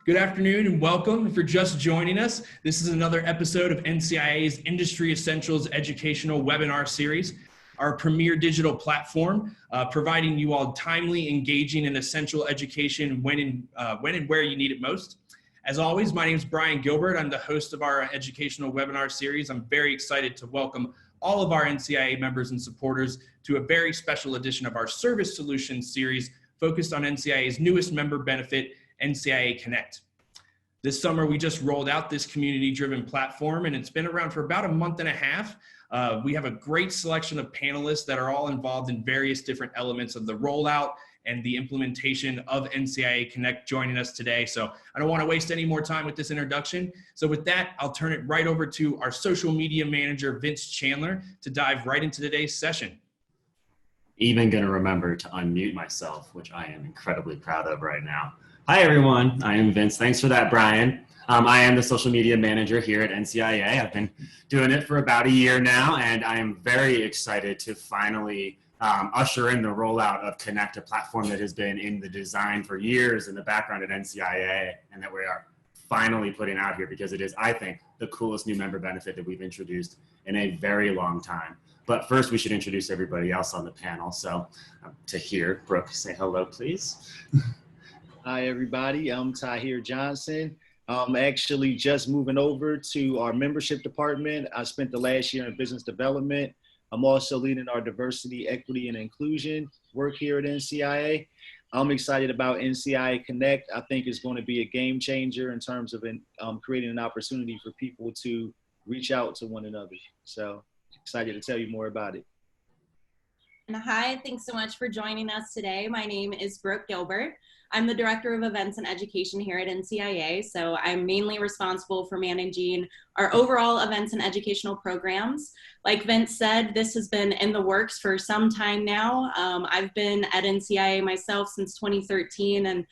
Good afternoon and welcome. If you're just joining us, this is another episode of NCIA's Industry Essentials Educational Webinar Series, our premier digital platform, providing you all timely, engaging, and essential education when and where you need it most. As always, my name is Brian Gilbert. I'm the host of our educational webinar series. I'm very excited to welcome all of our NCIA members and supporters to a very special edition of our Service Solutions series focused on NCIA's newest member benefit, NCIA Connect. This summer, we just rolled out this community-driven platform, and it's been around for about a month and a half. We have a great selection of panelists that are all involved in various different elements of the rollout and the implementation of NCIA Connect joining us today. So I don't want to waste any more time with this introduction. So with that, I'll turn it right over to our social media manager, Vince Chandler, to dive right into today's session. Even going to remember to unmute myself, which I am incredibly proud of right now. Hi, everyone. I am Vince. Thanks for that, Brian. I am the social media manager here at NCIA. I've been doing it for about a year now, and I am very excited to finally usher in the rollout of Connect, a platform that has been in the design for years in the background at NCIA, and that we are finally putting out here because it is, I think, the coolest new member benefit that we've introduced in a very long time. But first, we should introduce everybody else on the panel. So Tahir, Brooke, say hello, please. Hi, everybody. I'm Tahir Johnson. I'm actually just moving over to our membership department. I spent the last year in business development. I'm also leading our diversity, equity, and inclusion work here at NCIA. I'm excited about NCIA Connect. I think it's going to be a game changer in terms of creating an opportunity for people to reach out to one another. So excited to tell you more about it. And hi, thanks so much for joining us today. My name is Brooke Gilbert. I'm the Director of Events and Education here at NCIA, so I'm mainly responsible for managing our overall events and educational programs. Like Vince said, this has been in the works for some time now. I've been at NCIA myself since 2013, and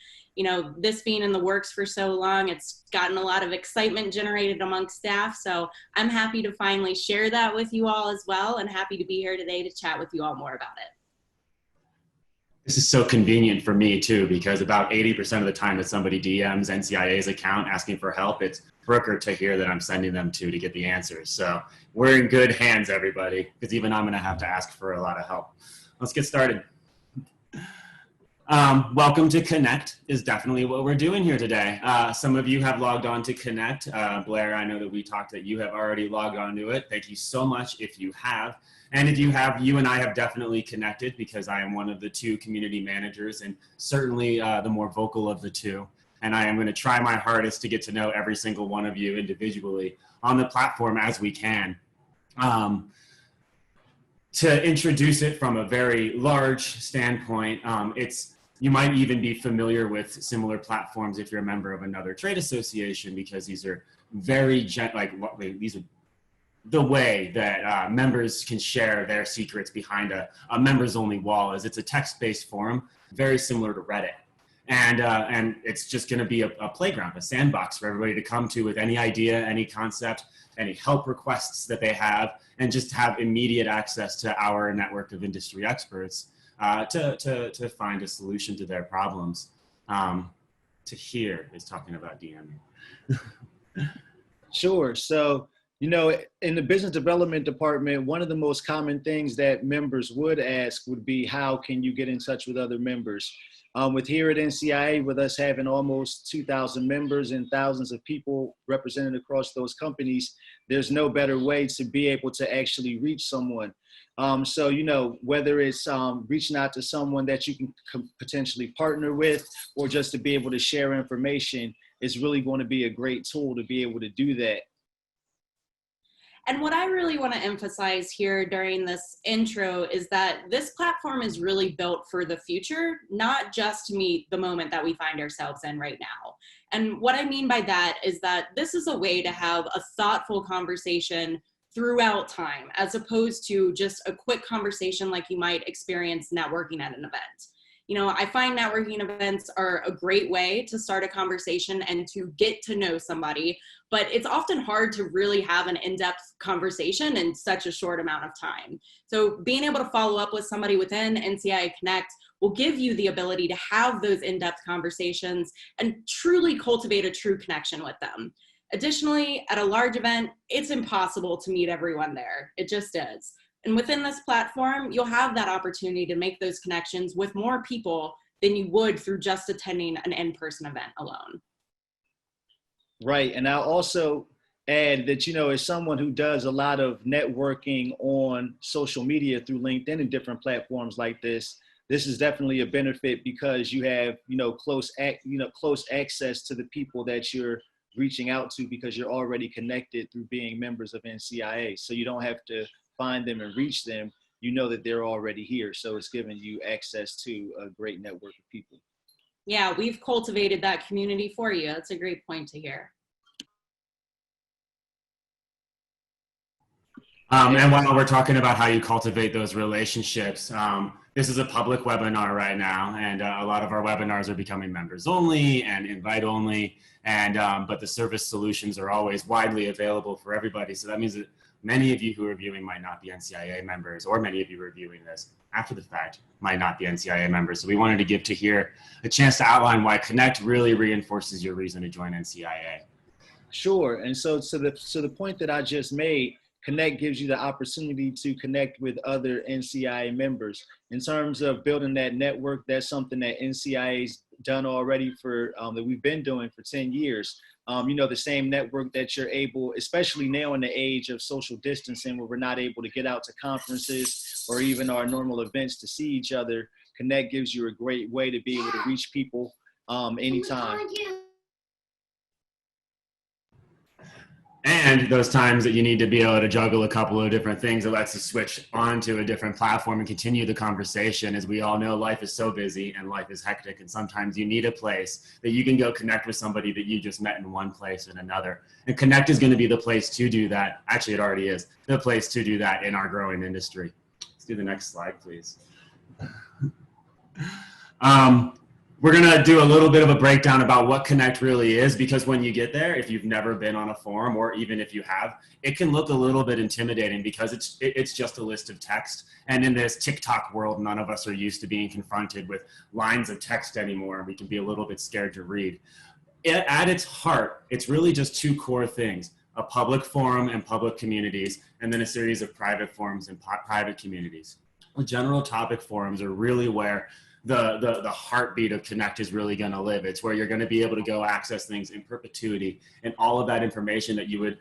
this being in the works for so long, it's gotten a lot of excitement generated amongst staff, so I'm happy to finally share that with you all as well, and happy to be here today to chat with you all more about it. This is so convenient for me too, because about 80% of the time that somebody DMs NCIA's account asking for help, it's Brooke or Tahir that I'm sending them to get the answers. So we're in good hands, everybody, because even I'm going to have to ask for a lot of help. Let's get started. Welcome to Connect is definitely what we're doing here today. Some of you have logged on to Connect. Blair, I know that we talked that you have already logged on to it. Thank you so much if you have. And if you have, you and I have definitely connected because I am one of the two community managers and certainly the more vocal of the two. And I am going to try my hardest to get to know every single one of you individually on the platform as we can. To introduce it from a very large standpoint, you might even be familiar with similar platforms if you're a member of another trade association, because these are very, these are the way that members can share their secrets behind a members only wall. Is it's a text-based forum, very similar to Reddit. And it's just gonna be a playground, a sandbox for everybody to come to with any idea, any concept, any help requests that they have, and just have immediate access to our network of industry experts to find a solution to their problems. Tahir is talking about DMing. Sure. So, in the business development department, one of the most common things that members would ask would be, how can you get in touch with other members? With here at NCIA, with us having almost 2,000 members and thousands of people represented across those companies, there's no better way to be able to actually reach someone. So, whether it's reaching out to someone that you can potentially partner with, or just to be able to share information, is really going to be a great tool to be able to do that. And what I really want to emphasize here during this intro is that this platform is really built for the future, not just to meet the moment that we find ourselves in right now. And what I mean by that is that this is a way to have a thoughtful conversation throughout time, as opposed to just a quick conversation like you might experience networking at an event. You know, I find networking events are a great way to start a conversation and to get to know somebody, but it's often hard to really have an in-depth conversation in such a short amount of time. So being able to follow up with somebody within NCIA Connect will give you the ability to have those in-depth conversations and truly cultivate a true connection with them. Additionally, at a large event, it's impossible to meet everyone there. It just is. And within this platform, you'll have that opportunity to make those connections with more people than you would through just attending an in-person event alone. Right. And I'll also add that, you know, as someone who does a lot of networking on social media through LinkedIn and different platforms like this is definitely a benefit because you have, close access to the people that you're reaching out to because you're already connected through being members of NCIA. So you don't have to find them and reach them. You know that they're already here. So it's giving you access to a great network of people. Yeah, we've cultivated that community for you. That's a great point to hear. And while we're talking about how you cultivate those relationships, this is a public webinar right now, and a lot of our webinars are becoming members only and invite only, and but the service solutions are always widely available for everybody. So that means that many of you who are viewing might not be NCIA members, or many of you who are viewing this after the fact might not be NCIA members. So we wanted to give Tahir a chance to outline why Connect really reinforces your reason to join NCIA. Sure. And so to the point that I just made, Connect gives you the opportunity to connect with other NCIA members. In terms of building that network, that's something that NCIA's done already that we've been doing for 10 years. The same network that you're able, especially now in the age of social distancing where we're not able to get out to conferences or even our normal events to see each other, Connect gives you a great way to be able to reach people anytime. And those times that you need to be able to juggle a couple of different things, it lets you switch onto a different platform and continue the conversation. As we all know, life is so busy and life is hectic, and sometimes you need a place that you can go connect with somebody that you just met in one place and another. And Connect is going to be the place to do that. Actually, it already is the place to do that in our growing industry. Let's do the next slide, please. We're going to do a little bit of a breakdown about what Connect really is, because when you get there, if you've never been on a forum, or even if you have, it can look a little bit intimidating because it's just a list of text. And in this TikTok world, none of us are used to being confronted with lines of text anymore, and we can be a little bit scared to read. At its heart, it's really just two core things: a public forum and public communities, and then a series of private forums and private communities. The general topic forums are really where the heartbeat of Connect is really going to live. It's where you're going to be able to go access things in perpetuity, and all of that information that you would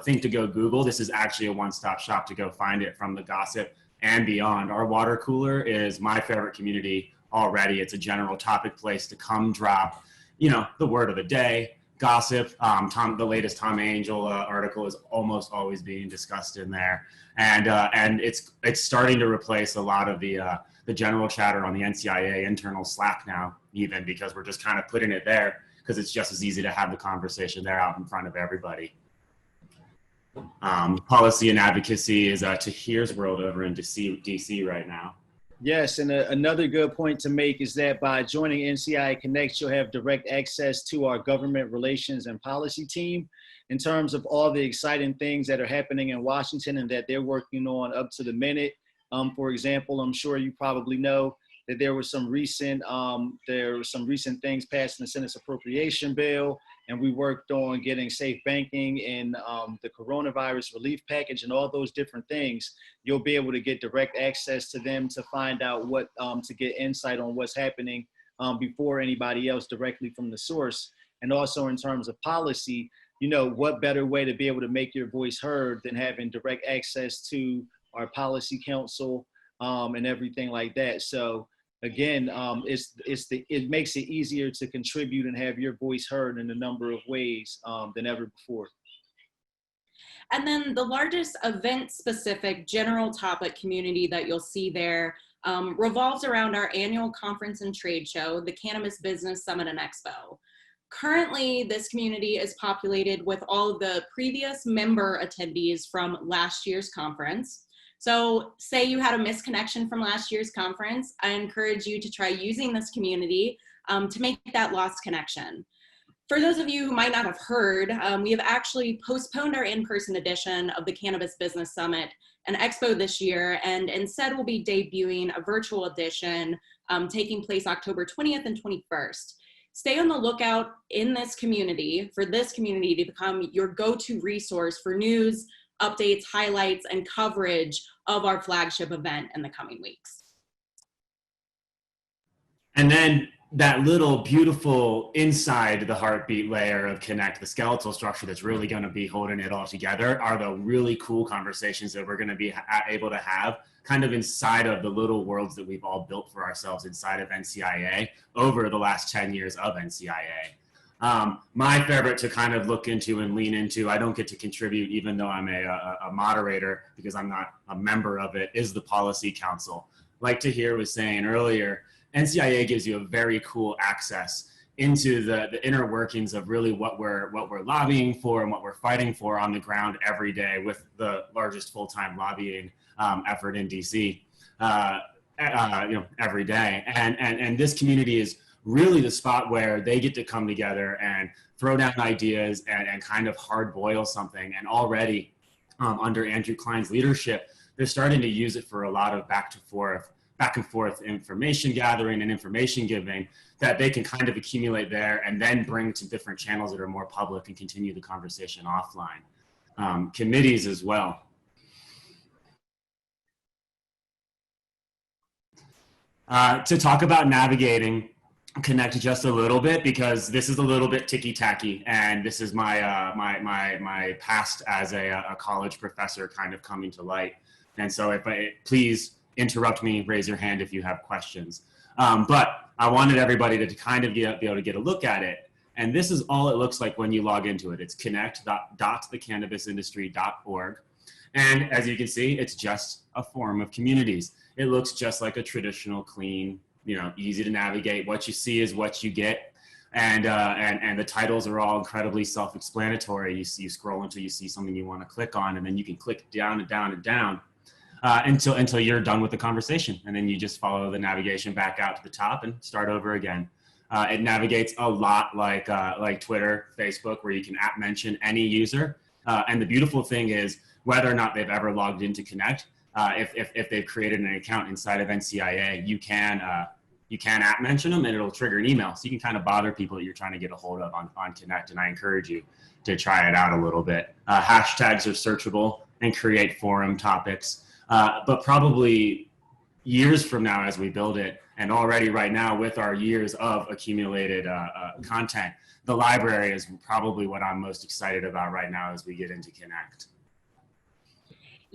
think to go Google, this is actually a one-stop shop to go find it, from the gossip and beyond. Our water cooler is my favorite community already. It's a general topic place to come drop the word of the day, gossip. The latest Tom Angel article is almost always being discussed in there, and it's starting to replace a lot of the general chatter on the NCIA internal Slack now, even, because we're just kind of putting it there because it's just as easy to have the conversation there out in front of everybody. Policy and advocacy is Tahir's world over in DC right now. Yes, and another good point to make is that by joining NCIA Connect, you'll have direct access to our government relations and policy team in terms of all the exciting things that are happening in Washington and that they're working on up to the minute. For example, I'm sure you probably know that there were some recent things passed in the Senate's appropriation bill, and we worked on getting safe banking and the coronavirus relief package and all those different things. You'll be able to get direct access to them to find out what to get insight on what's happening before anybody else directly from the source. And also in terms of policy, what better way to be able to make your voice heard than having direct access to our policy council and everything like that. So again, it makes it easier to contribute and have your voice heard in a number of ways than ever before. And then the largest event-specific general topic community that you'll see there revolves around our annual conference and trade show, the Cannabis Business Summit and Expo. Currently, this community is populated with all of the previous member attendees from last year's conference. So say you had a misconnection from last year's conference, I encourage you to try using this community to make that lost connection. For those of you who might not have heard, we have actually postponed our in-person edition of the Cannabis Business Summit and Expo this year, and instead we'll be debuting a virtual edition taking place October 20th and 21st. Stay on the lookout in this community for this community to become your go-to resource for news, updates, highlights, and coverage of our flagship event in the coming weeks. And then that little beautiful inside the heartbeat layer of Connect, the skeletal structure that's really going to be holding it all together, are the really cool conversations that we're going to be able to have kind of inside of the little worlds that we've all built for ourselves inside of NCIA over the last 10 years of NCIA. My favorite to kind of look into and lean into, I don't get to contribute even though I'm a moderator because I'm not a member of it, is the Policy Council. Like Tahir was saying earlier, NCIA gives you a very cool access into the inner workings of really what we're lobbying for and what we're fighting for on the ground every day with the largest full-time lobbying effort in DC, every day. And this community is really the spot where they get to come together and throw down ideas and kind of hard boil something. And already under Andrew Klein's leadership, they're starting to use it for a lot of back and forth information gathering and information giving that they can kind of accumulate there and then bring to different channels that are more public and continue the conversation offline. Committees as well. To talk about navigating Connect just a little bit, because this is a little bit ticky-tacky, and this is my my past as a college professor kind of coming to light. And so please interrupt me, raise your hand if you have questions. But I wanted everybody to kind of be able to get a look at it. And this is all it looks like when you log into it. It's connect.thecannabisindustry.org. And as you can see, it's just a forum of communities. It looks just like a traditional, clean, easy to navigate. What you see is what you get. And the titles are all incredibly self-explanatory. You scroll until you see something you want to click on, and then you can click down and down and down. Until you're done with the conversation, and then you just follow the navigation back out to the top and start over again. It navigates a lot like Twitter, Facebook, where you can mention any user. And the beautiful thing is, whether or not they've ever logged into Connect, if they've created an account inside of NCIA, you can mention them, and it'll trigger an email. So you can kind of bother people that you're trying to get a hold of on Connect. And I encourage you to try it out a little bit. Hashtags are searchable and create forum topics. But probably years from now as we build it, and already right now with our years of accumulated content, the library is probably what I'm most excited about right now as we get into Connect.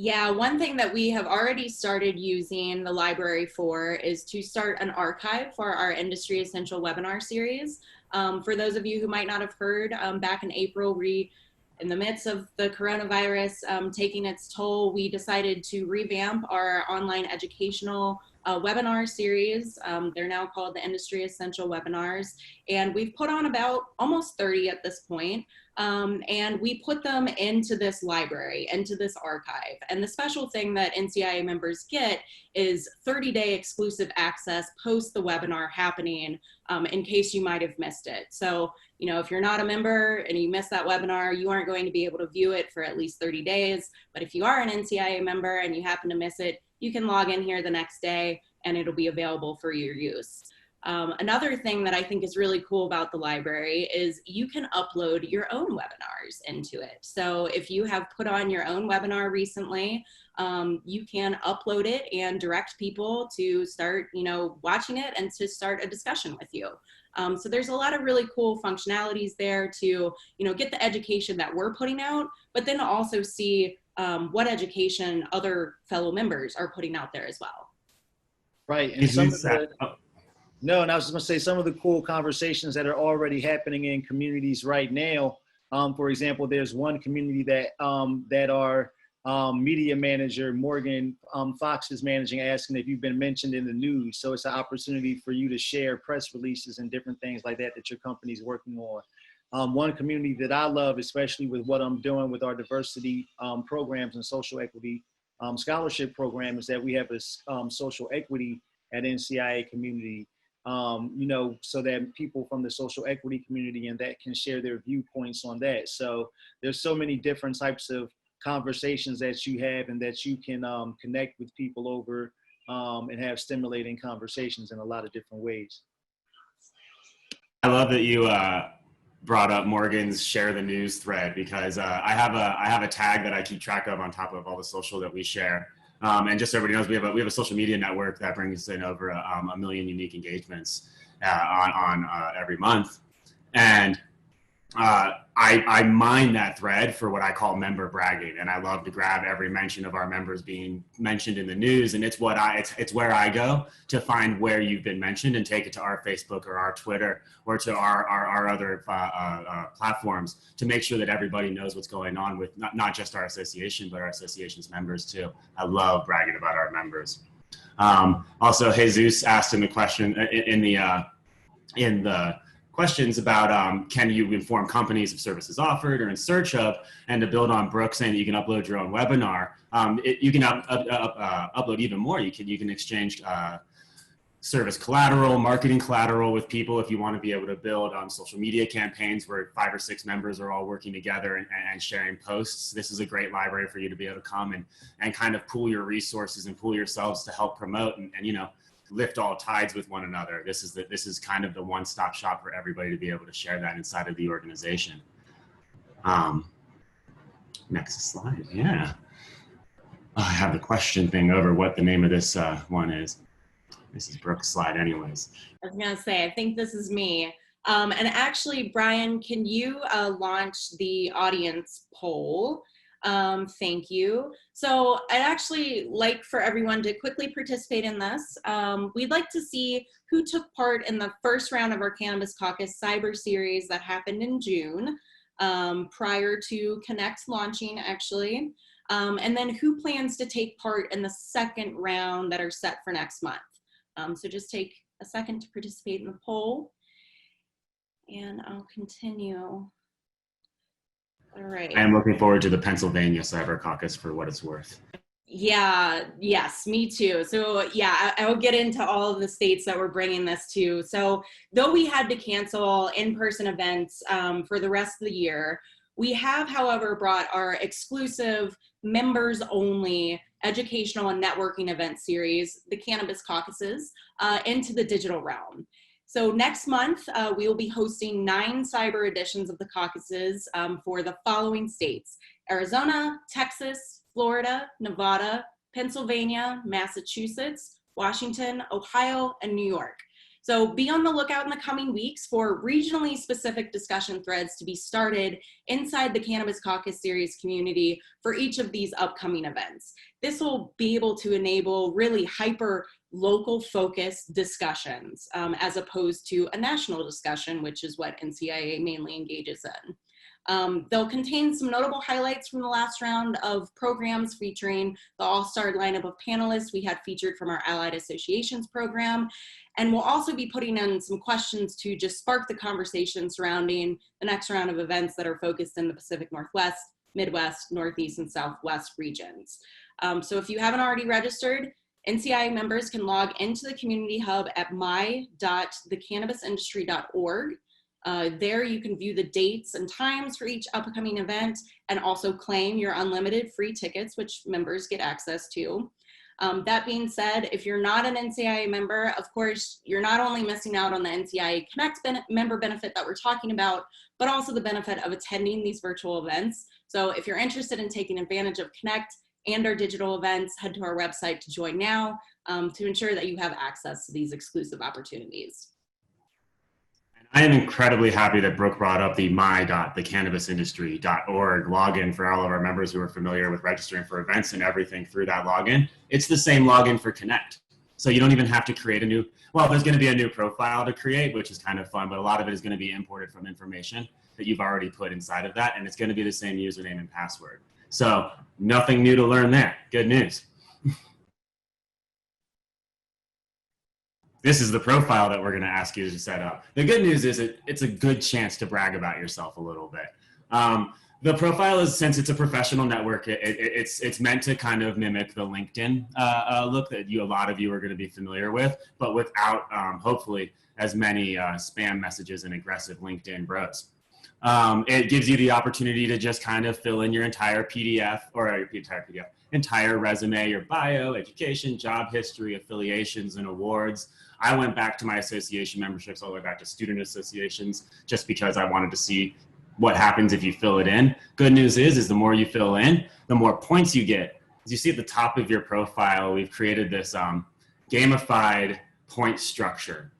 Yeah, one thing that we have already started using the library for is to start an archive for our Industry Essential webinar series. For those of you who might not have heard, back in April, in the midst of the coronavirus taking its toll, we decided to revamp our online educational webinar series. They're now called the Industry Essential Webinars, and we've put on about almost 30 at this point. And we put them into this library, into this archive. And the special thing that NCIA members get is 30-day exclusive access post the webinar happening, in case you might have missed it. So, if you're not a member and you missed that webinar, you aren't going to be able to view it for at least 30 days. But if you are an NCIA member and you happen to miss it, you can log in here the next day and it'll be available for your use. Another thing that I think is really cool about the library is you can upload your own webinars into it. So if you have put on your own webinar recently, you can upload it and direct people to start, watching it and to start a discussion with you. So there's a lot of really cool functionalities there to, get the education that we're putting out, but then also see what education other fellow members are putting out there as well. Right. And no, and I was just going to say some of the cool conversations that are already happening in communities right now. For example, there's one community that our media manager, Morgan Fox, is managing, asking if you've been mentioned in the news. So it's an opportunity for you to share press releases and different things like that that your company's working on. One community that I love, especially with what I'm doing with our diversity programs and social equity scholarship program is that we have a social equity at NCIA community, so that people from the social equity community and that can share their viewpoints on that. So there's so many different types of conversations that you have and that you can connect with people over and have stimulating conversations in a lot of different ways. I love that you brought up Morgan's share the news thread, because I have a tag that I keep track of on top of all the social that we share. And just so everybody knows, we have a social media network that brings in over a million unique engagements on every month. And I mine that thread for what I call member bragging, and I love to grab every mention of our members being mentioned in the news, and it's where I go to find where you've been mentioned and take it to our Facebook or our Twitter or to our other platforms to make sure that everybody knows what's going on with not just our association, but our association's members too. I love bragging about our members. Also, Jesus asked him a question in the questions about can you inform companies of services offered or in search of, and to build on Brooke saying that you can upload your own webinar. You can upload even more. You can exchange service collateral, marketing collateral with people if you want to be able to build social media campaigns where 5 or 6 members are all working together and sharing posts. This is a great library for you to be able to come and kind of pool your resources and pool yourselves to help promote and lift all tides with one another. This is kind of the one-stop shop for everybody to be able to share that inside of the organization. Next slide, yeah. I have the question thing over what the name of this one is. This is Brooke's slide anyways. I was gonna say, I think this is me. And actually, Brian, can you launch the audience poll? Thank you. So I'd actually like for everyone to quickly participate in this. We'd like to see who took part in the first round of our Cannabis Caucus Cyber Series that happened in June, prior to Connect launching actually. And then who plans to take part in the second round that are set for next month. So just take a second to participate in the poll and I'll continue. All right. I am looking forward to the Pennsylvania Cyber Caucus for what it's worth. Yeah, yes, me too. So yeah, I will get into all of the states that we're bringing this to. So though we had to cancel in-person events for the rest of the year, we have, however, brought our exclusive members only educational and networking event series, the Cannabis Caucuses, into the digital realm. So next month, we will be hosting 9 cyber editions of the caucuses for the following states: Arizona, Texas, Florida, Nevada, Pennsylvania, Massachusetts, Washington, Ohio, and New York. So be on the lookout in the coming weeks for regionally specific discussion threads to be started inside the Cannabis Caucus Series community for each of these upcoming events. This will be able to enable really hyper local focused discussions as opposed to a national discussion, which is what NCIA mainly engages in. They'll contain some notable highlights from the last round of programs featuring the all-star lineup of panelists we had featured from our Allied Associations program. And we'll also be putting in some questions to just spark the conversation surrounding the next round of events that are focused in the Pacific Northwest, Midwest, Northeast, and Southwest regions. So if you haven't already registered, NCIA members can log into the community hub at my.thecannabisindustry.org. There you can view the dates and times for each upcoming event and also claim your unlimited free tickets, which members get access to. That being said, if you're not an NCIA member, of course, you're not only missing out on the NCIA Connect member benefit that we're talking about, but also the benefit of attending these virtual events. So if you're interested in taking advantage of Connect and our digital events, head to our website to join now to ensure that you have access to these exclusive opportunities. I am incredibly happy that Brooke brought up the my.thecannabisindustry.org login for all of our members who are familiar with registering for events and everything through that login. It's the same login for Connect. So you don't even have to create a new, well, there's going to be a new profile to create, which is kind of fun, but a lot of it is going to be imported from information that you've already put inside of that, and it's going to be the same username and password. So nothing new to learn there. Good news. This is the profile that we're going to ask you to set up. The good news is it's a good chance to brag about yourself a little bit. The profile is, since it's a professional network, it's meant to kind of mimic the LinkedIn look that a lot of you are going to be familiar with, but without hopefully as many spam messages and aggressive LinkedIn bros. It gives you the opportunity to just kind of fill in your entire PDF or your entire resume, your bio, education, job history, affiliations, and awards. I went back to my association memberships all the way back to student associations just because I wanted to see what happens if you fill it in. Good news is the more you fill in, the more points you get. As you see at the top of your profile, we've created this gamified point structure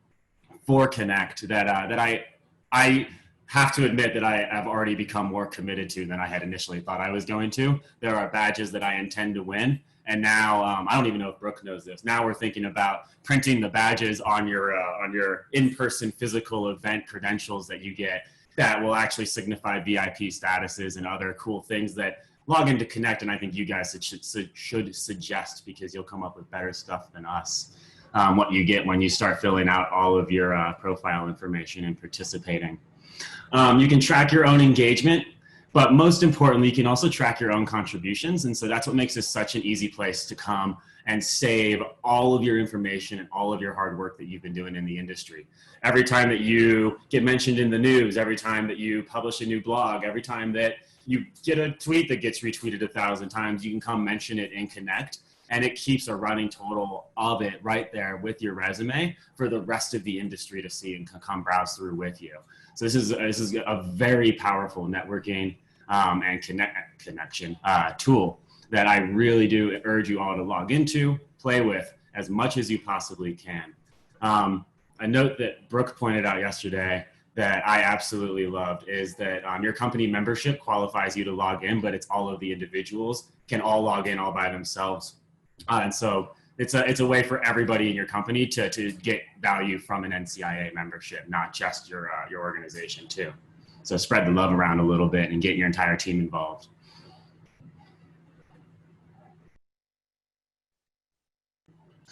for Connect that I have to admit that I have already become more committed to than I had initially thought I was going to. There are badges that I intend to win. And now, I don't even know if Brooke knows this. Now we're thinking about printing the badges on your in-person physical event credentials that you get that will actually signify VIP statuses and other cool things that log into Connect. And I think you guys should suggest, because you'll come up with better stuff than us, what you get when you start filling out all of your profile information and participating. You can track your own engagement, but most importantly, you can also track your own contributions. And so that's what makes this such an easy place to come and save all of your information and all of your hard work that you've been doing in the industry. Every time that you get mentioned in the news, every time that you publish a new blog, every time that you get a tweet that gets retweeted 1,000 times, you can come mention it in Connect, and it keeps a running total of it right there with your resume for the rest of the industry to see and come browse through with you. So this is a very powerful networking and connection tool that I really do urge you all to log into, play with as much as you possibly can. A note that Brooke pointed out yesterday that I absolutely loved is that your company membership qualifies you to log in, but it's all of the individuals can all log in all by themselves. And so it's a way for everybody in your company to get value from an NCIA membership, not just your organization too. So spread the love around a little bit and get your entire team involved.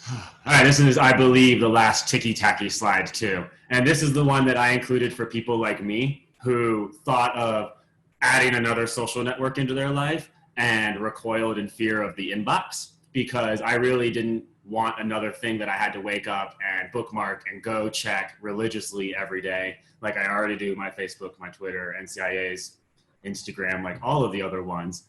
All right, this is, I believe, the last ticky-tacky slide too. And this is the one that I included for people like me who thought of adding another social network into their life and recoiled in fear of the inbox, because I really didn't want another thing that I had to wake up and bookmark and go check religiously every day, like I already do my Facebook, my Twitter, NCIA's, Instagram, like all of the other ones.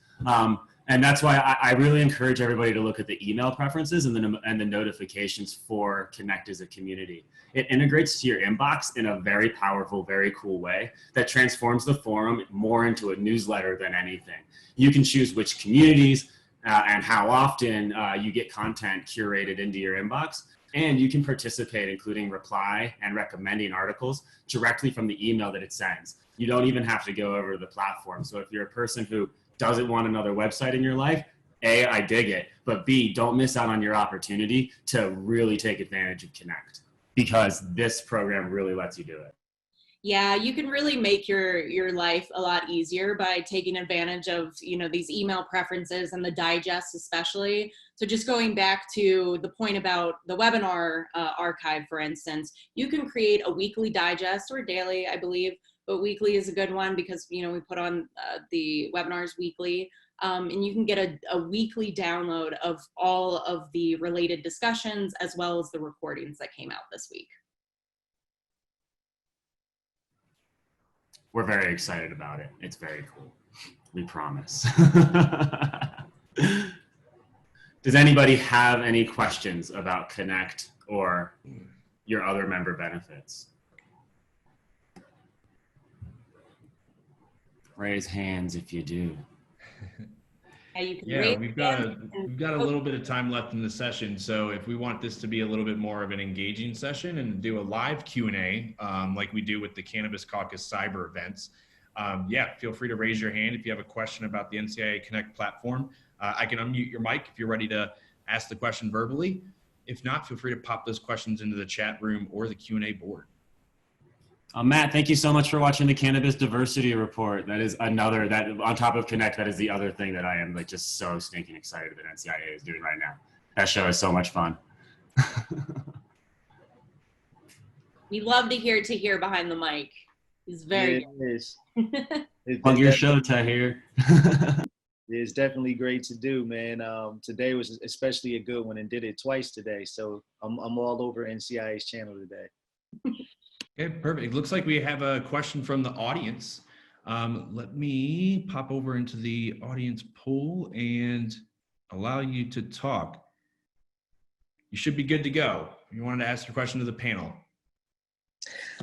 And that's why I really encourage everybody to look at the email preferences and the notifications for Connect as a community. It integrates to your inbox in a very powerful, very cool way that transforms the forum more into a newsletter than anything. You can choose which communities and how often you get content curated into your inbox. And you can participate, including reply and recommending articles directly from the email that it sends. You don't even have to go over to the platform. So if you're a person who doesn't want another website in your life, A, I dig it, but B, don't miss out on your opportunity to really take advantage of Connect, because this program really lets you do it. Yeah, you can really make your life a lot easier by taking advantage of, these email preferences and the digest especially. So just going back to the point about the webinar archive, for instance, you can create a weekly digest or daily, I believe, but weekly is a good one because, we put on the webinars weekly. And you can get a weekly download of all of the related discussions as well as the recordings that came out this week. We're very excited about it. It's very cool. We promise. Does anybody have any questions about Connect or your other member benefits? Raise hands if you do. Yeah, we've got a little bit of time left in the session. So if we want this to be a little bit more of an engaging session and do a live Q&A like we do with the Cannabis Caucus cyber events, yeah, feel free to raise your hand if you have a question about the NCIA Connect platform. I can unmute your mic if you're ready to ask the question verbally. If not, feel free to pop those questions into the chat room or the Q&A board. Matt, thank you so much for watching the Cannabis Diversity Report. That is another, that on top of Connect, that is the other thing that I am like just so stinking excited that NCIA is doing right now. That show is so much fun. We love to hear behind the mic. He's very Yeah, it is. Plug your show, Tahir. It's definitely great to do, man. Today was especially a good one, and did it twice today. So I'm all over NCIA's channel today. Okay, perfect. It looks like we have a question from the audience. Let me pop over into the audience poll and allow you to talk. You should be good to go. You wanted to ask your question to the panel.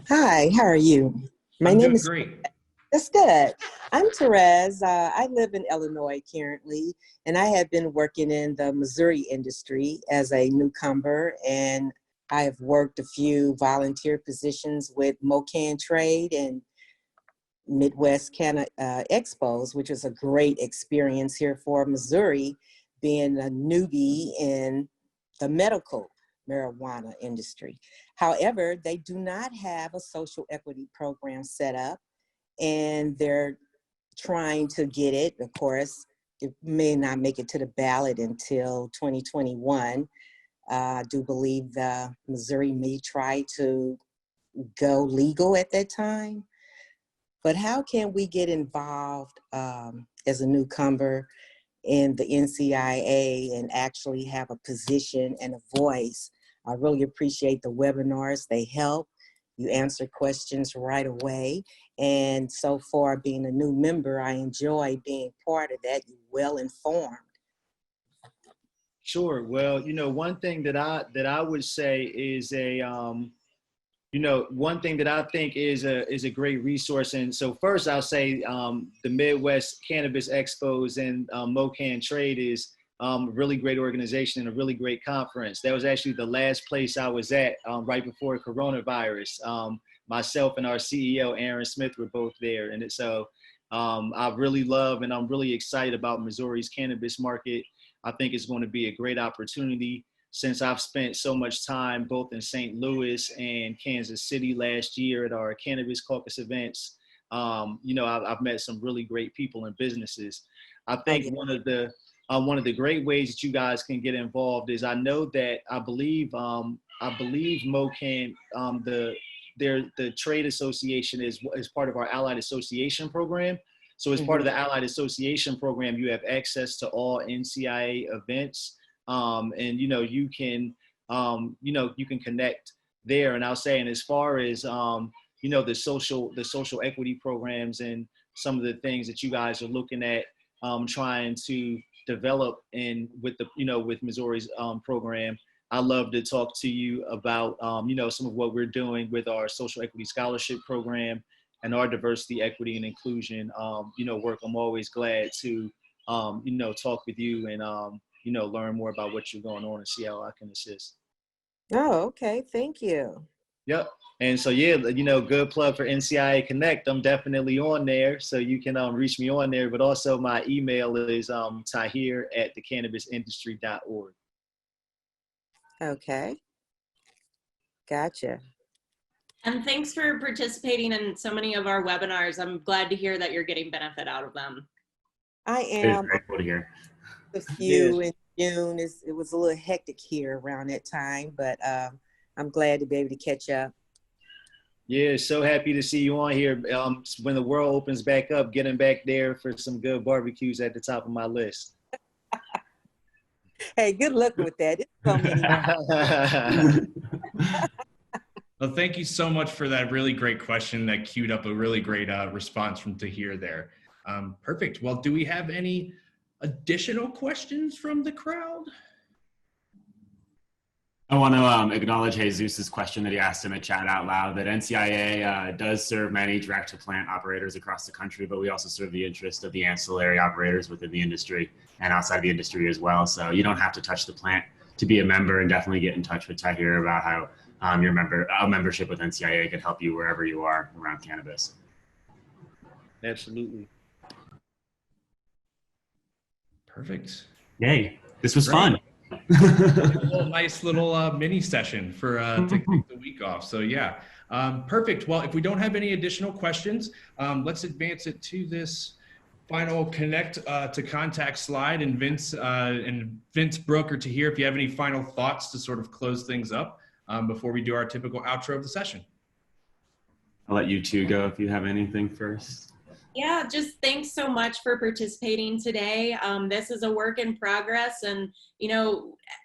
Hi, how are you? My I'm name doing is great. That's good. I'm Therese. I live in Illinois currently, and I have been working in the Missouri industry as a newcomer, and I have worked a few volunteer positions with MoCan Trade and Midwest Canada Expos, which was a great experience here for Missouri, being a newbie in the medical marijuana industry. However, they do not have a social equity program set up, and they're trying to get it. Of course, it may not make it to the ballot until 2021. I do believe Missouri may try to go legal at that time. But how can we get involved as a newcomer in the NCIA and actually have a position and a voice? I really appreciate the webinars. They help. You answer questions right away. And so far, being a new member, I enjoy being part of that. You're well informed. Sure. Well, one thing that I would say is one thing that I think is a great resource. And so first I'll say the Midwest Cannabis Expos and MoCan Trade is a really great organization and a really great conference. That was actually the last place I was at right before coronavirus. Myself and our CEO, Aaron Smith, were both there. And so I really love and I'm really excited about Missouri's cannabis market. I think it's going to be a great opportunity. Since I've spent so much time both in St. Louis and Kansas City last year at our Cannabis Caucus events, I've met some really great people and businesses. I think one of the great ways that you guys can get involved is I believe MoCan, the trade association is part of our Allied Association program. So as part of the Allied Association program, you have access to all NCIA events. And you can connect there. And I'll say, and as far as the social equity programs and some of the things that you guys are looking at trying to develop with Missouri's program, I'd love to talk to you about some of what we're doing with our social equity scholarship program and our diversity, equity, and inclusion work. I'm always glad to talk with you and learn more about what you're going on and see how I can assist. Oh, okay. Thank you. Yep. And so, yeah, good plug for NCIA Connect. I'm definitely on there. So you can reach me on there. But also my email is tahir@thecannabisindustry.org. Okay. Gotcha. And thanks for participating in so many of our webinars. I'm glad to hear that you're getting benefit out of them. I am. It's grateful to hear. A few in June. It was a little hectic here around that time, but I'm glad to be able to catch up. Yeah, so happy to see you on here. When the world opens back up, getting back there for some good barbecues at the top of my list. Hey, good luck with that. It's so many. Well, thank you so much for that really great question that queued up a really great response from Tahir there. Perfect. Well, do we have any additional questions from the crowd? I want to acknowledge Jesus' question that he asked in the chat out loud, that NCIA does serve many direct-to-plant operators across the country, but we also serve the interest of the ancillary operators within the industry and outside the industry as well. So you don't have to touch the plant to be a member, and definitely get in touch with Tahir about how your membership with NCIA can help you wherever you are around cannabis. Absolutely. Perfect. Yay. This was Great. fun. A nice little mini session for to kick the week off. So yeah, perfect. Well, if we don't have any additional questions, let's advance it to this final connect to contact slide, and Vince Brooker to hear if you have any final thoughts to sort of close things up before we do our typical outro of the session. I'll let you two go if you have anything first. Yeah, just thanks so much for participating today. This is a work in progress, and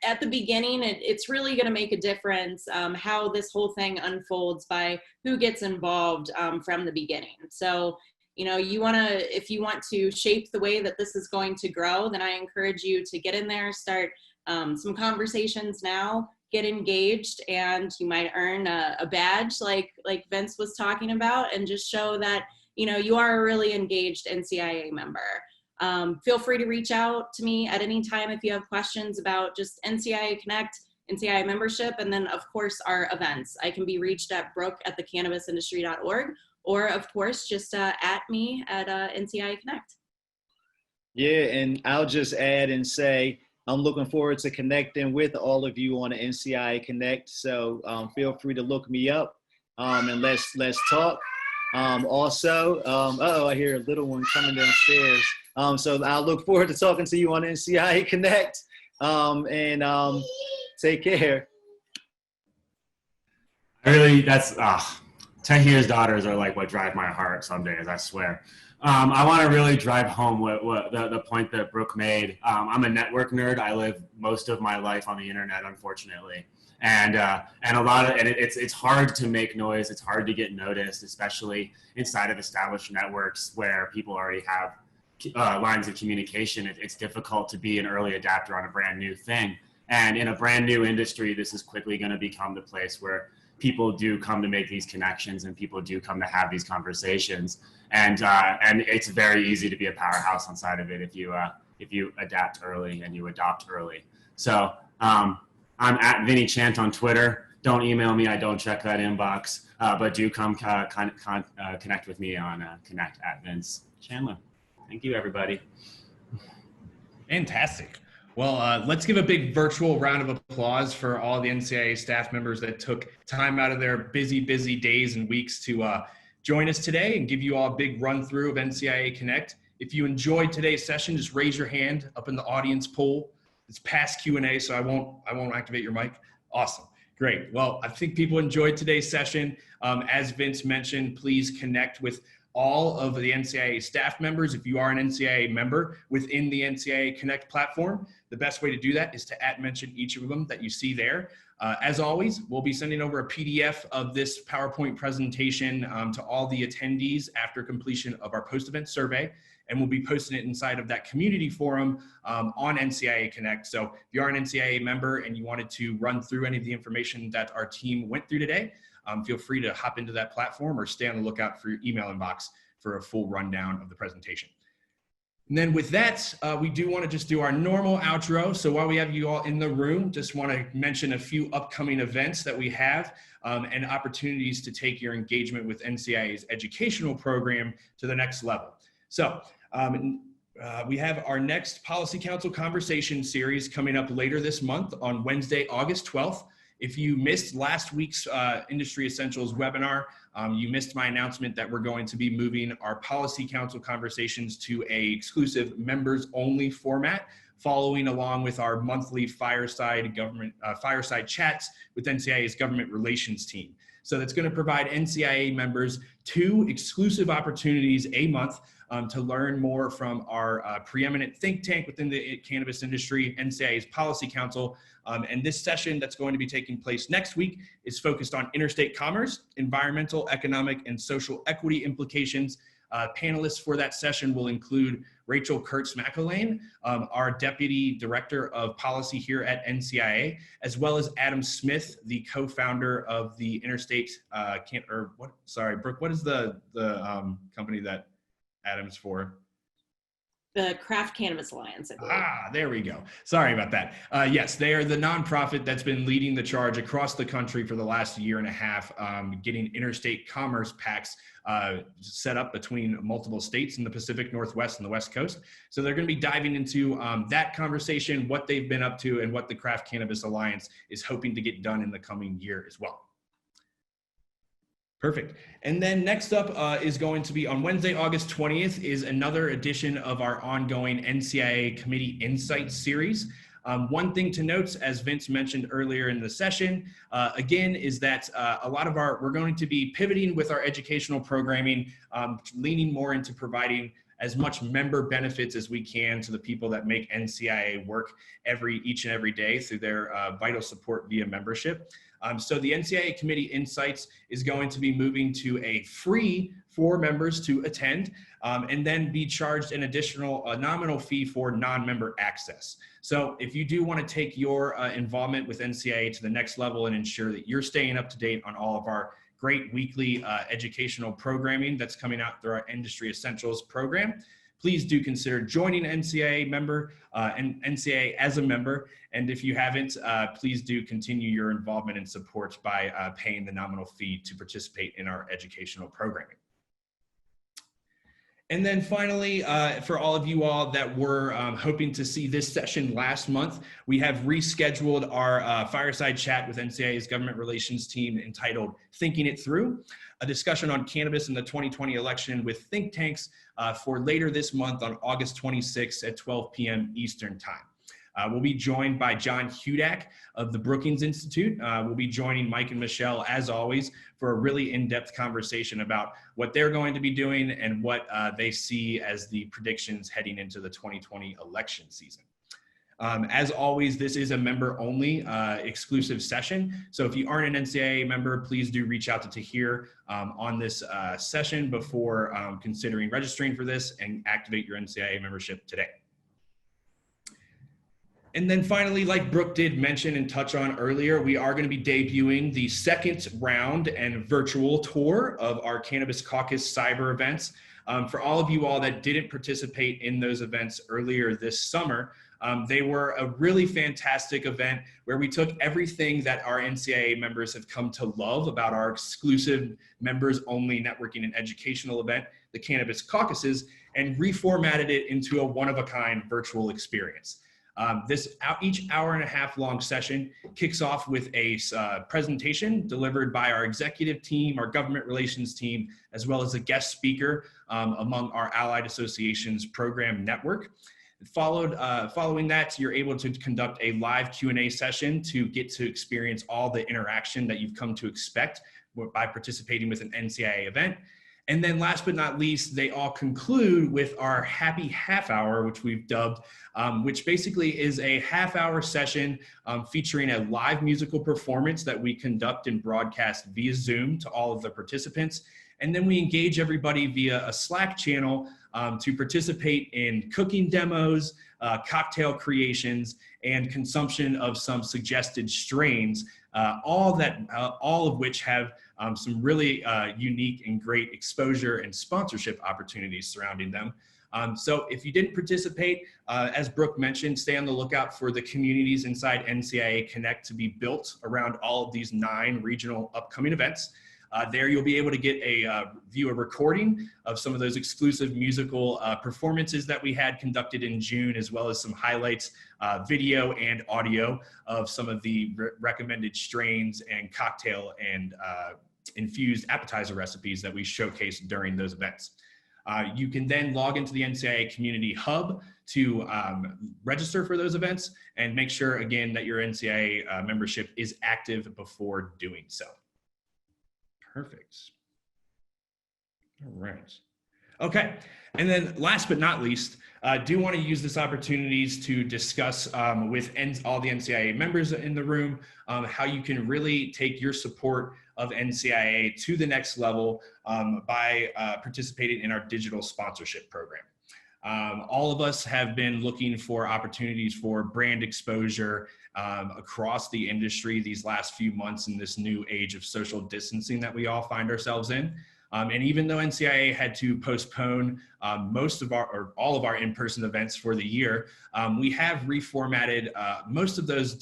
at the beginning, it's really going to make a difference how this whole thing unfolds by who gets involved from the beginning. So, if you want to shape the way that this is going to grow, then I encourage you to get in there, start some conversations now, get engaged, and you might earn a badge like Vince was talking about, and just show that you are a really engaged NCIA member. Feel free to reach out to me at any time if you have questions about just NCIA Connect, NCIA membership, and then of course our events. I can be reached at brooke@thecannabisindustry.org, or of course just at me at NCIA Connect. Yeah, and I'll just add and say, I'm looking forward to connecting with all of you on the NCIA Connect. So feel free to look me up and let's talk. Also, I hear a little one coming downstairs. So I'll look forward to talking to you on NCIA Connect. Take care. Tahir's daughters are like what drive my heart some days, I swear. I want to really drive home what the point that Brooke made. I'm a network nerd. I live most of my life on the internet, unfortunately. And it's hard to make noise. It's hard to get noticed, especially inside of established networks where people already have lines of communication. It's difficult to be an early adapter on a brand new thing. And in a brand new industry, this is quickly going to become the place where people do come to make these connections and people do come to have these conversations. And it's very easy to be a powerhouse inside of it if you adapt early and you adopt early. So I'm at Vinny Chant on Twitter. Don't email me. I don't check that inbox. But do come connect with me on connect@Vince Chandler. Thank you, everybody. Fantastic. Well, let's give a big virtual round of applause for all the NCIA staff members that took time out of their busy days and weeks to join us today and give you all a big run through of NCIA Connect. If you enjoyed today's session, just raise your hand up in the audience poll. It's past Q&A, so I won't activate your mic. Awesome. Great. Well, I think people enjoyed today's session. As Vince mentioned, please connect with all of the NCIA staff members. If you are an NCIA member within the NCIA Connect platform, the best way to do that is to @mention each of them that you see there. As always, we'll be sending over a PDF of this PowerPoint presentation to all the attendees after completion of our post-event survey, and we'll be posting it inside of that community forum on NCIA Connect. So if you are an NCIA member and you wanted to run through any of the information that our team went through today, feel free to hop into that platform or stay on the lookout for your email inbox for a full rundown of the presentation. And then with that, we do want to just do our normal outro. So while we have you all in the room, just want to mention a few upcoming events that we have and opportunities to take your engagement with NCIA's educational program to the next level. So we have our next Policy Council Conversation series coming up later this month on Wednesday, August 12th. If you missed last week's Industry Essentials webinar, you missed my announcement that we're going to be moving our Policy Council conversations to a exclusive members only format, following along with our monthly fireside chats with NCIA's government relations team. So that's going to provide NCIA members 2 exclusive opportunities a month to learn more from our preeminent think tank within the cannabis industry, NCIA's Policy Council. And this session that's going to be taking place next week is focused on interstate commerce, environmental, economic, and social equity implications. Panelists for that session will include Rachel Kurtz-McElwain, our Deputy Director of Policy here at NCIA, as well as Adam Smith, the co-founder of the Interstate, Brooke, what is the company that Adam's for? The Craft Cannabis Alliance, I believe. There we go. Sorry about that. Yes, they are the nonprofit that's been leading the charge across the country for the last year and a half, getting interstate commerce pacts set up between multiple states in the Pacific Northwest and the West Coast. So they're going to be diving into that conversation, what they've been up to, and what the Craft Cannabis Alliance is hoping to get done in the coming year as well. Perfect. And then next up is going to be on Wednesday, August 20th is another edition of our ongoing NCIA Committee Insights series. One thing to note, as Vince mentioned earlier in the session, again, is that we're going to be pivoting with our educational programming, leaning more into providing as much member benefits as we can to the people that make NCIA work each and every day through their vital support via membership. So the NCIA Committee Insights is going to be moving to a free for members to attend, and then be charged an additional nominal fee for non-member access. So if you do want to take your involvement with NCIA to the next level and ensure that you're staying up to date on all of our great weekly educational programming that's coming out through our Industry Essentials program, please do consider joining NCIA member and NCIA as a member. And if you haven't, please do continue your involvement and support by paying the nominal fee to participate in our educational programming. And then finally, for all of you all that were hoping to see this session last month, we have rescheduled our fireside chat with NCIA's government relations team entitled Thinking It Through, a discussion on cannabis in the 2020 election with think tanks for later this month on August 26th at 12 p.m. Eastern Time. We'll be joined by John Hudak of the Brookings Institute. We'll be joining Mike and Michelle, as always, for a really in-depth conversation about what they're going to be doing and what they see as the predictions heading into the 2020 election season. As always, this is a member-only exclusive session. So if you aren't an NCIA member, please do reach out to Tahir on this session before considering registering for this, and activate your NCIA membership today. And then finally, like Brooke did mention and touch on earlier, we are going to be debuting the second round and virtual tour of our Cannabis Caucus cyber events. For all of you all that didn't participate in those events earlier this summer, they were a really fantastic event where we took everything that our NCIA members have come to love about our exclusive members-only networking and educational event, the Cannabis Caucuses, and reformatted it into a one-of-a-kind virtual experience. Each hour-and-a-half long session kicks off with a presentation delivered by our executive team, our government relations team, as well as a guest speaker among our allied associations program network. Following that, you're able to conduct a live Q&A session to get to experience all the interaction that you've come to expect by participating with an NCIA event. And then last but not least, they all conclude with our happy half hour, which we've dubbed, which basically is a half-hour session featuring a live musical performance that we conduct and broadcast via Zoom to all of the participants. And then we engage everybody via a Slack channel to participate in cooking demos, cocktail creations, and consumption of some suggested strains, all of which have some really unique and great exposure and sponsorship opportunities surrounding them. So if you didn't participate, as Brooke mentioned, stay on the lookout for the communities inside NCIA Connect to be built around all of these 9 regional upcoming events. There you'll be able to get view a recording of some of those exclusive musical performances that we had conducted in June, as well as some highlights, video and audio of some of the recommended strains and cocktail and infused appetizer recipes that we showcased during those events. You can then log into the NCIA Community Hub to register for those events and make sure, again, that your NCIA membership is active before doing so. Perfect. All right. Okay. And then last but not least, do want to use this opportunities to discuss with all the NCIA members in the room how you can really take your support of NCIA to the next level by participating in our digital sponsorship program. All of us have been looking for opportunities for brand exposure across the industry these last few months in this new age of social distancing that we all find ourselves in. And even though NCIA had to postpone all of our in-person events for the year, we have reformatted most of those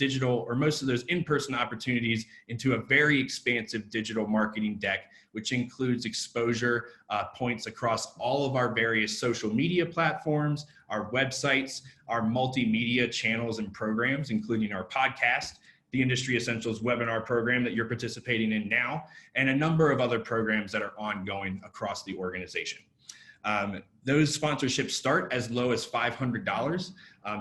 in-person opportunities into a very expansive digital marketing deck, which includes exposure points across all of our various social media platforms, our websites, our multimedia channels and programs, including our podcast, the Industry Essentials webinar program that you're participating in now, and a number of other programs that are ongoing across the organization. Those sponsorships start as low as $500,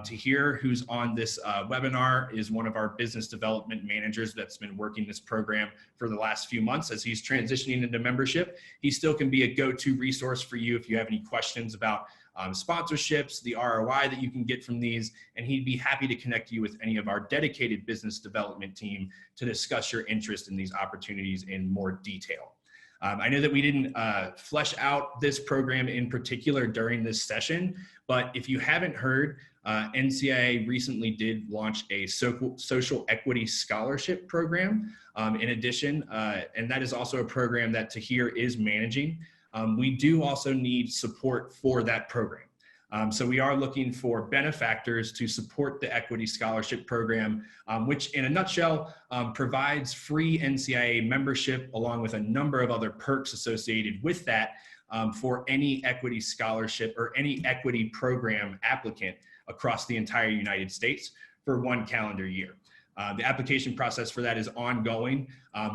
Tahir, who's on this webinar, is one of our business development managers that's been working this program for the last few months. As he's transitioning into membership, he still can be a go-to resource for you if you have any questions about sponsorships, the ROI that you can get from these, and he'd be happy to connect you with any of our dedicated business development team to discuss your interest in these opportunities in more detail. I know that we didn't flesh out this program in particular during this session, but if you haven't heard, NCIA recently did launch a social equity scholarship program in addition, and that is also a program that Tahir is managing. We do also need support for that program. So we are looking for benefactors to support the Equity Scholarship Program, which in a nutshell provides free NCIA membership along with a number of other perks associated with that for any equity scholarship or any equity program applicant across the entire United States for 1 calendar year. The application process for that is ongoing,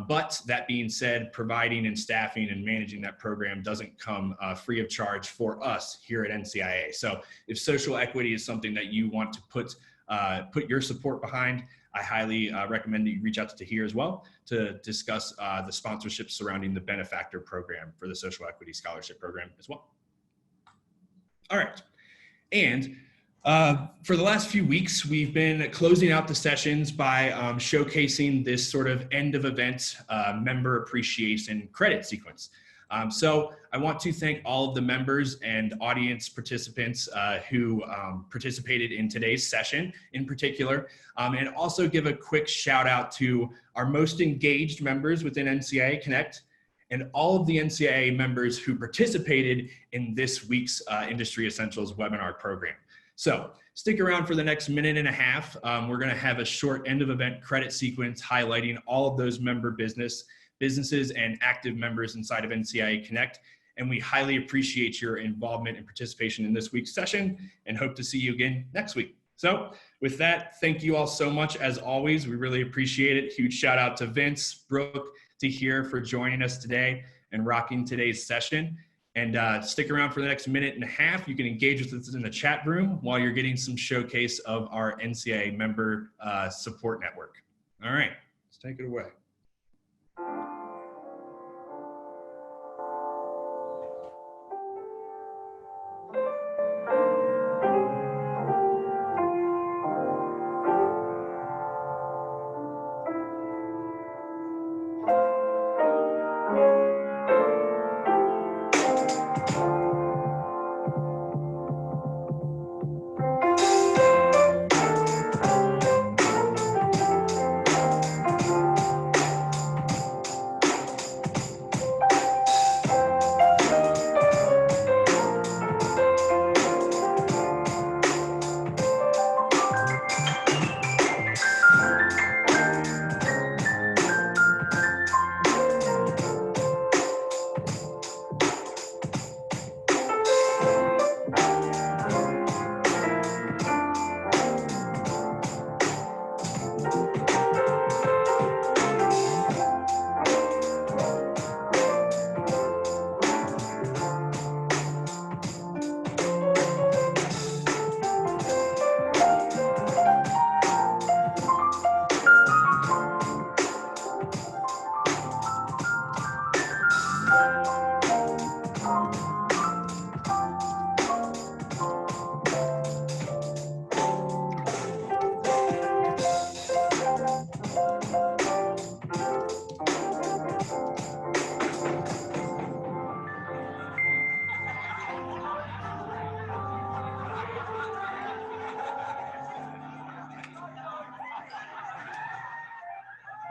but that being said, providing and staffing and managing that program doesn't come free of charge for us here at NCIA. So if social equity is something that you want to put your support behind, I highly recommend that you reach out to Tahir as well to discuss the sponsorship surrounding the benefactor program for the Social Equity Scholarship Program as well. All right, and for the last few weeks, we've been closing out the sessions by showcasing this sort of end of event member appreciation credit sequence. So I want to thank all of the members and audience participants who participated in today's session in particular, and also give a quick shout out to our most engaged members within NCIA Connect and all of the NCIA members who participated in this week's Industry Essentials webinar program. So stick around for the next minute and a half. We're going to have a short end of event credit sequence highlighting all of those member businesses and active members inside of NCIA Connect. And we highly appreciate your involvement and participation in this week's session and hope to see you again next week. So with that, thank you all so much as always. We really appreciate it. Huge shout out to Vince, Brooke, Tahir for joining us today and rocking today's session. And stick around for the next minute and a half. You can engage with us in the chat room while you're getting some showcase of our NCIA member support network. All right, let's take it away.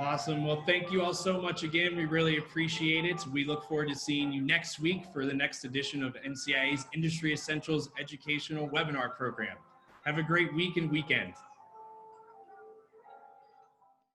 Awesome. Well, thank you all so much again. We really appreciate it. We look forward to seeing you next week for the next edition of NCIA's Industry Essentials Educational Webinar Program. Have a great week and weekend.